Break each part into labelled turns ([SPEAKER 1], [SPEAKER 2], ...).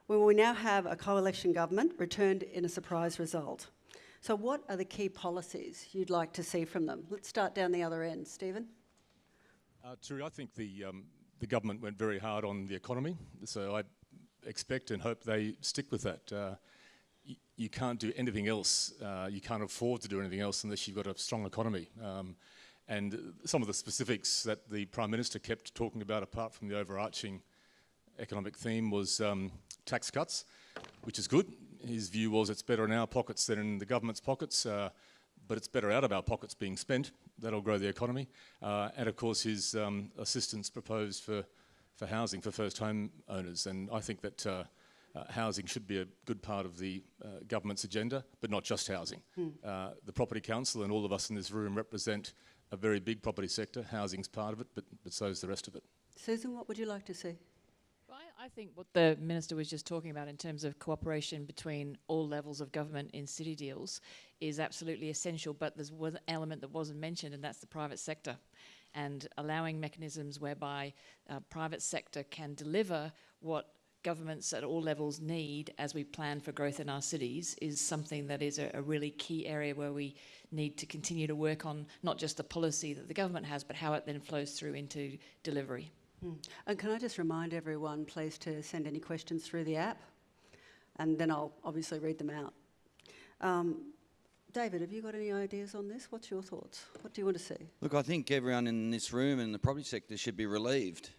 [SPEAKER 1] Well, we now have a coalition government returned in a surprise result. So what are the key policies you'd like to see from them? Let's start down the other end. Stephen?
[SPEAKER 2] Turi, I think the government went very hard on the economy, so I expect and hope they stick with that. You can't do anything else, you can't afford to do anything else unless you've got a strong economy. And some of the specifics that the Prime Minister kept talking about, apart from the overarching economic theme, was tax cuts, which is good. His view was it's better in our pockets than in the government's pockets, but it's better out of our pockets being spent. That'll grow the economy. And of course his assistance proposed for housing for first home owners. And I think that housing should be a good part of the government's agenda, but not just housing. The Property Council and all of us in this room represent a very big property sector. Housing's part of it, but so is the rest of it.
[SPEAKER 1] Susan, what would you like to see?
[SPEAKER 3] I think what the Minister was just talking about in terms of cooperation between all levels of government in city deals is absolutely essential, but there's one element that wasn't mentioned, and that's the private sector. And allowing mechanisms whereby private sector can deliver what governments at all levels need as we plan for growth in our cities is something that is a really key area where we need to continue to work on not just the policy that the government has, but how it then flows through into delivery.
[SPEAKER 1] And can I just remind everyone, please, to send any questions through the app, and then I'll obviously read them out. David, have you got any ideas on this? What's your thoughts? What do you want to see?
[SPEAKER 4] Look, I think everyone in this room and the property sector should be relieved.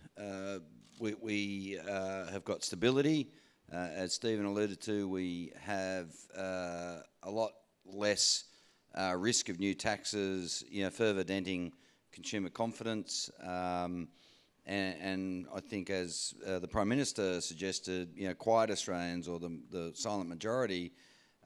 [SPEAKER 4] We have got stability. As Stephen alluded to, we have a lot less risk of new taxes, further denting consumer confidence. And I think, as the Prime Minister suggested, quiet Australians, or the silent majority,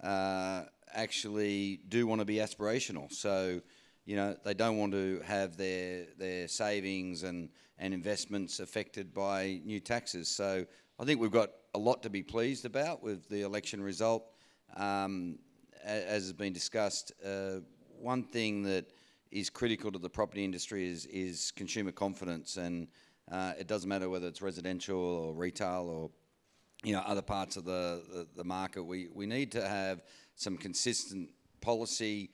[SPEAKER 4] actually do want to be aspirational. So, they don't want to have their savings and investments affected by new taxes. So I think we've got a lot to be pleased about with the election result. As has been discussed, one thing that is critical to the property industry is consumer confidence, and it doesn't matter whether it's residential or retail or other parts of the market. We need to have some consistent policy.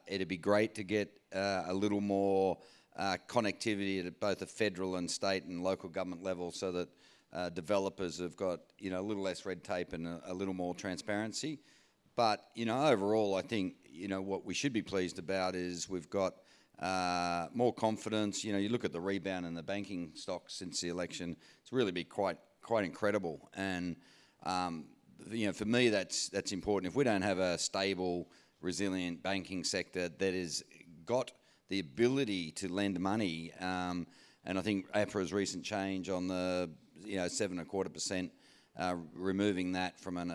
[SPEAKER 4] It'd be great to get a little more connectivity at both the federal and state and local government level, so that developers have got a little less red tape and a little more transparency. But overall, I think what we should be pleased about is we've got more confidence. You look at the rebound in the banking stocks since the election; it's really been quite incredible. And for me, that's important. If we don't have a stable, resilient banking sector that has got the ability to lend money, and I think APRA's recent change on the 7.25%, removing that from an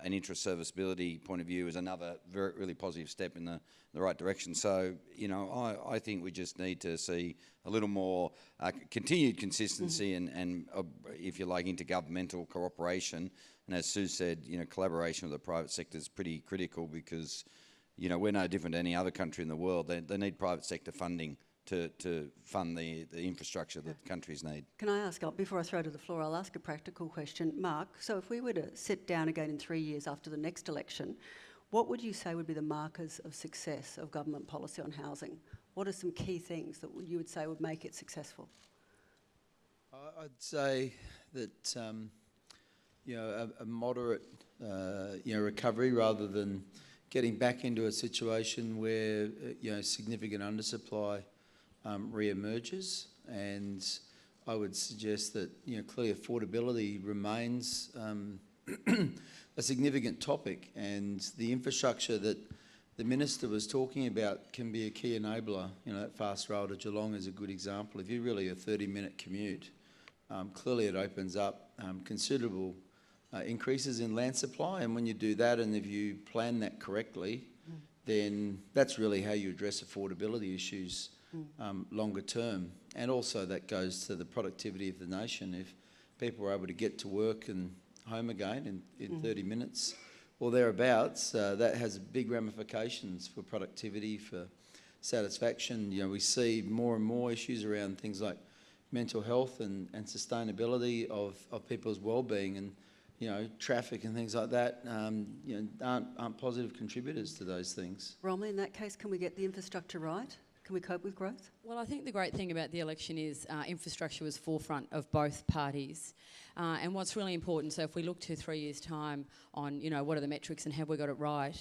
[SPEAKER 4] interest serviceability point of view is another really positive step in the right direction. So I think we just need to see a little more continued consistency and if you like, intergovernmental cooperation. And as Sue said, collaboration with the private sector is pretty critical, because we're no different to any other country in the world. They need private sector funding to fund the infrastructure that countries need.
[SPEAKER 1] Can I ask, before I throw to the floor, I'll ask a practical question. Mark, so if we were to sit down again in 3 years after the next election, what would you say would be the markers of success of government policy on housing? What are some key things that you would say would make it successful?
[SPEAKER 5] I'd say that a moderate recovery, rather than getting back into a situation where significant undersupply re-emerges. And I would suggest that clearly affordability remains a significant topic, and the infrastructure that the Minister was talking about can be a key enabler. That fast rail to Geelong is a good example. If you're really a 30-minute commute, clearly it opens up considerable increases in land supply, and when you do that, and if you plan that correctly, then that's really how you address affordability issues longer term. And also that goes to the productivity of the nation. If people are able to get to work and home again in 30 minutes or thereabouts, that has big ramifications for productivity, for satisfaction. We see more and more issues around things like mental health and sustainability of people's well-being. And traffic and things like that, aren't positive contributors to those things.
[SPEAKER 1] Romilly, in that case, can we get the infrastructure right? Can we cope with growth?
[SPEAKER 6] Well, I think the great thing about the election is infrastructure was forefront of both parties. And what's really important, so if we look to 3 years' time on, what are the metrics and have we got it right,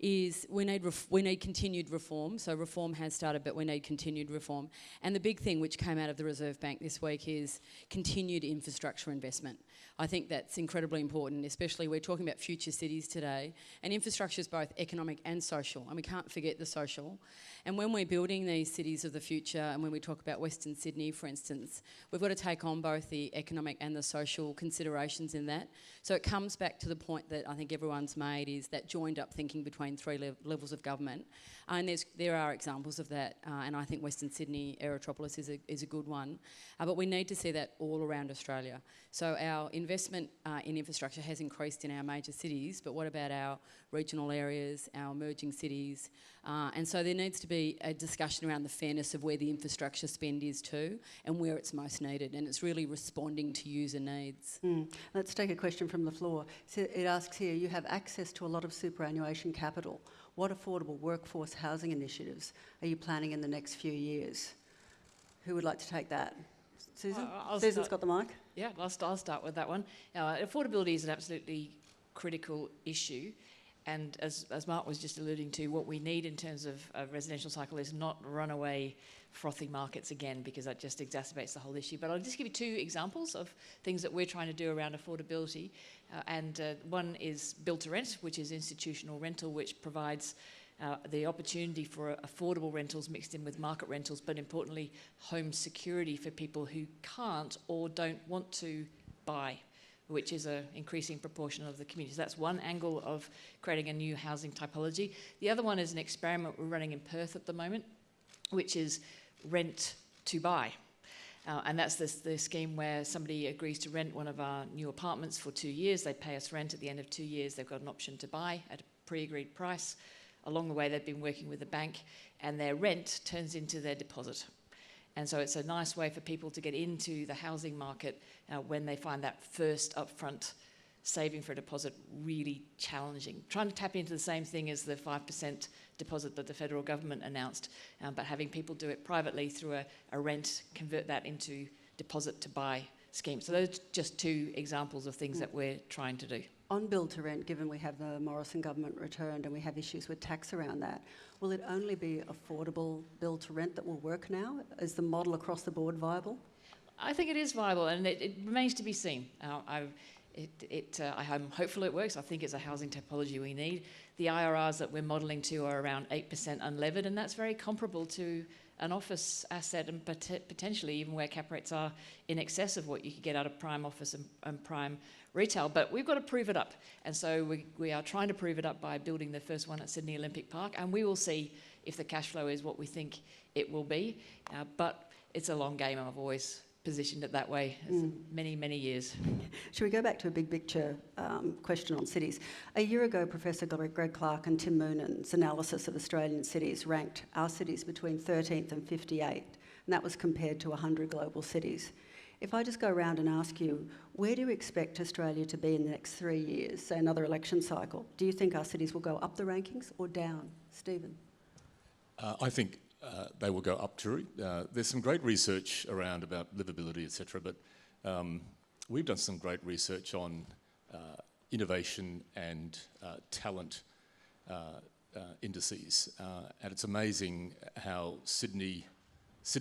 [SPEAKER 6] is we need continued reform. So reform has started, but we need continued reform. And the big thing which came out of the Reserve Bank this week is continued infrastructure investment. I think that's incredibly important, especially we're talking about future cities today. And infrastructure is both economic and social, and we can't forget the social. And when we're building these cities of the future, and when we talk about Western Sydney, for instance, we've got to take on both the economic and the social considerations in that. So it comes back to the point that I think everyone's made, is that joined up thinking between three levels of government. And there are examples of that, and I think Western Sydney Aerotropolis is a good one. But we need to see that all around Australia. So our investment in infrastructure has increased in our major cities, but what about our regional areas, our emerging cities? And so there needs to be a discussion around the fairness of where the infrastructure spend is too, and where it's most needed, and it's really responding to user needs.
[SPEAKER 1] Let's take a question from the floor. So it asks here, you have access to a lot of superannuation capital. What affordable workforce housing initiatives are you planning in the next few years? Who would like to take that? Susan? Susan's got the mic.
[SPEAKER 3] Yeah, I'll start with that one. Affordability is an absolutely critical issue. And as Mark was just alluding to, what we need in terms of a residential cycle is not runaway frothy markets again, because that just exacerbates the whole issue. But I'll just give you two examples of things that we're trying to do around affordability. One is build to rent, which is institutional rental, which provides the opportunity for affordable rentals mixed in with market rentals, but importantly, home security for people who can't or don't want to buy, which is an increasing proportion of the community. So that's one angle of creating a new housing typology. The other one is an experiment we're running in Perth at the moment, which is rent to buy. And that's the scheme where somebody agrees to rent one of our new apartments for 2 years. They pay us rent. At the end of 2 years, they've got an option to buy at a pre-agreed price. Along the way, they've been working with the bank, and their rent turns into their deposit. And so it's a nice way for people to get into the housing market when they find that first upfront saving for a deposit really challenging. Trying to tap into the same thing as the 5% deposit that the federal government announced, but having people do it privately through a rent, convert that into deposit to buy scheme. So those are just two examples of things that we're trying to do.
[SPEAKER 1] On build to rent, given we have the Morrison government returned and we have issues with tax around that, will it only be affordable build to rent that will work now? Is the model across the board viable?
[SPEAKER 3] I think it is viable, and it remains to be seen. I'm hopeful it works. I think it's a housing typology we need. The IRRs that we're modelling to are around 8% unlevered, and that's very comparable to an office asset, and potentially even where cap rates are in excess of what you could get out of prime office and prime retail. But we've got to prove it up, and so we are trying to prove it up by building the first one at Sydney Olympic Park, and we will see if the cash flow is what we think it will be. But it's a long game, and I've always positioned it that way. It's many, many years.
[SPEAKER 1] Should we go back to a big picture question on cities? A year ago, Professor Greg Clark and Tim Moonan's analysis of Australian cities ranked our cities between 13th and 58th, and that was compared to 100 global cities. If I just go around and ask you, where do you expect Australia to be in the next 3 years, say another election cycle? Do you think our cities will go up the rankings or down? Stephen?
[SPEAKER 2] I think they will go up, Turi. There's some great research around about livability, etc., but we've done some great research on innovation and talent indices, and it's amazing how Sydney,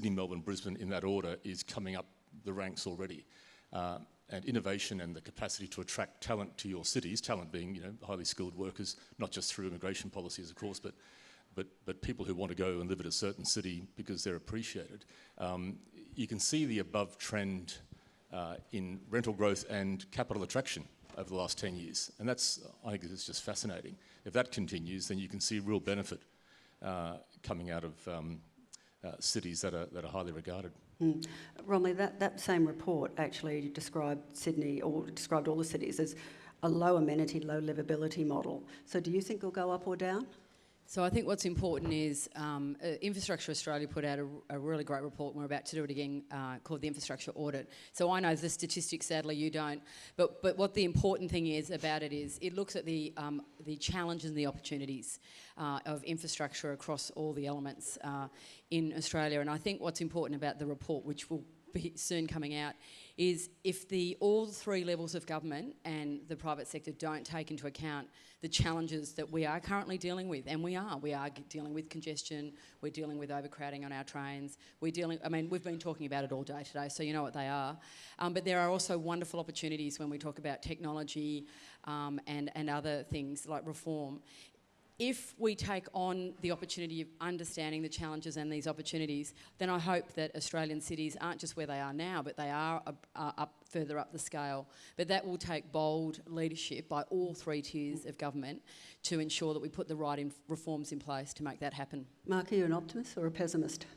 [SPEAKER 2] Melbourne, Brisbane, in that order, is coming up the ranks already. And innovation and the capacity to attract talent to your cities, talent being, highly skilled workers, not just through immigration policies, of course, but people who want to go and live at a certain city because they're appreciated. You can see the above trend in rental growth and capital attraction over the last 10 years. And I think it's just fascinating. If that continues, then you can see real benefit coming out of cities that are highly regarded.
[SPEAKER 1] Romilly, that same report actually described Sydney, or described all the cities, as a low amenity, low livability model. So do you think it'll go up or down?
[SPEAKER 6] So I think what's important is Infrastructure Australia put out a really great report, and we're about to do it again, called the Infrastructure Audit. So I know the statistics, sadly you don't, but what the important thing is about it is it looks at the challenges and the opportunities of infrastructure across all the elements in Australia. And I think what's important about the report, which will be soon coming out, is if all three levels of government and the private sector don't take into account the challenges that we are currently dealing with, and we are dealing with congestion, we're dealing with overcrowding on our trains, we've been talking about it all day today, so you know what they are. But there are also wonderful opportunities when we talk about technology and other things like reform. If we take on the opportunity of understanding the challenges and these opportunities, then I hope that Australian cities aren't just where they are now, but they are further up the scale. But that will take bold leadership by all three tiers of government to ensure that we put the right reforms in place to make that happen.
[SPEAKER 1] Mark, are you an optimist or a pessimist?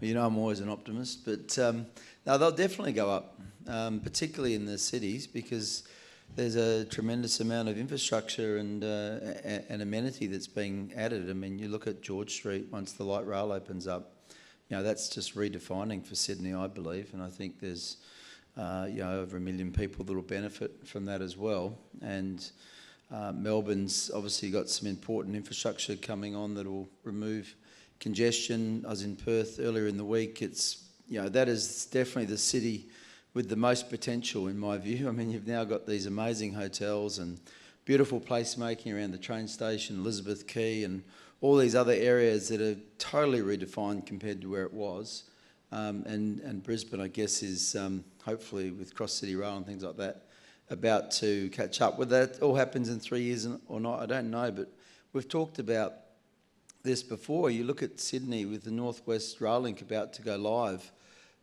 [SPEAKER 5] Well, you know I'm always an optimist, but no, they'll definitely go up, particularly in the cities, because there's a tremendous amount of infrastructure and amenity that's being added. I mean, you look at George Street, once the light rail opens up, you know, that's just redefining for Sydney, I believe, and I think there's over 1 million people that will benefit from that as well. And Melbourne's obviously got some important infrastructure coming on that will remove congestion. I was in Perth earlier in the week. That is definitely the city with the most potential, in my view. I mean, you've now got these amazing hotels and beautiful placemaking around the train station, Elizabeth Quay, and all these other areas that are totally redefined compared to where it was. And Brisbane, I guess, is hopefully with cross-city rail and things like that, about to catch up. Whether that all happens in 3 years or not, I don't know, but we've talked about this before. You look at Sydney with the North West Rail Link about to go live.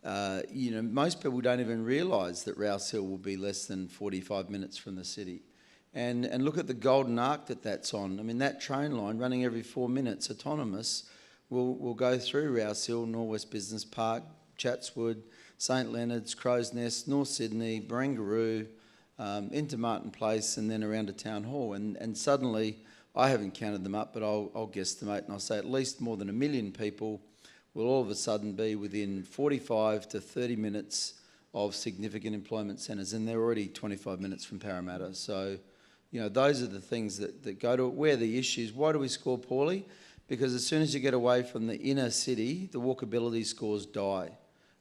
[SPEAKER 5] Most people don't even realise that Rouse Hill will be less than 45 minutes from the city. And look at the golden arc that's on. I mean, that train line running every 4 minutes, autonomous, will go through Rouse Hill, Norwest Business Park, Chatswood, St Leonard's, Crow's Nest, North Sydney, Barangaroo, into Martin Place, and then around to Town Hall. And suddenly, I haven't counted them up, but I'll guesstimate, and I'll say at least more than 1 million people will all of a sudden be within 45 to 30 minutes of significant employment centres, and they're already 25 minutes from Parramatta. So, those are the things that go to where the issues. Why do we score poorly? Because as soon as you get away from the inner city, the walkability scores die.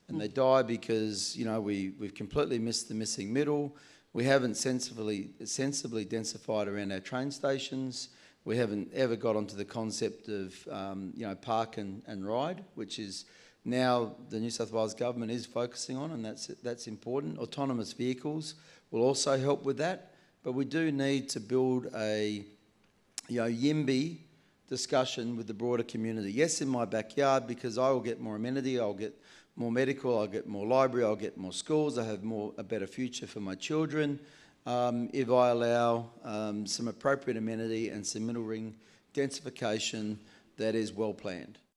[SPEAKER 5] And they die because, we've completely missed the missing middle. We haven't sensibly densified around our train stations. We haven't ever got onto the concept of, park and ride, which is now the New South Wales government is focusing on, and that's important. Autonomous vehicles will also help with that, but we do need to build a, YIMBY discussion with the broader community. Yes, in my backyard, because I will get more amenity, I'll get more medical, I'll get more library, I'll get more schools, I have a better future for my children. If I allow some appropriate amenity and some middle ring densification that is well planned.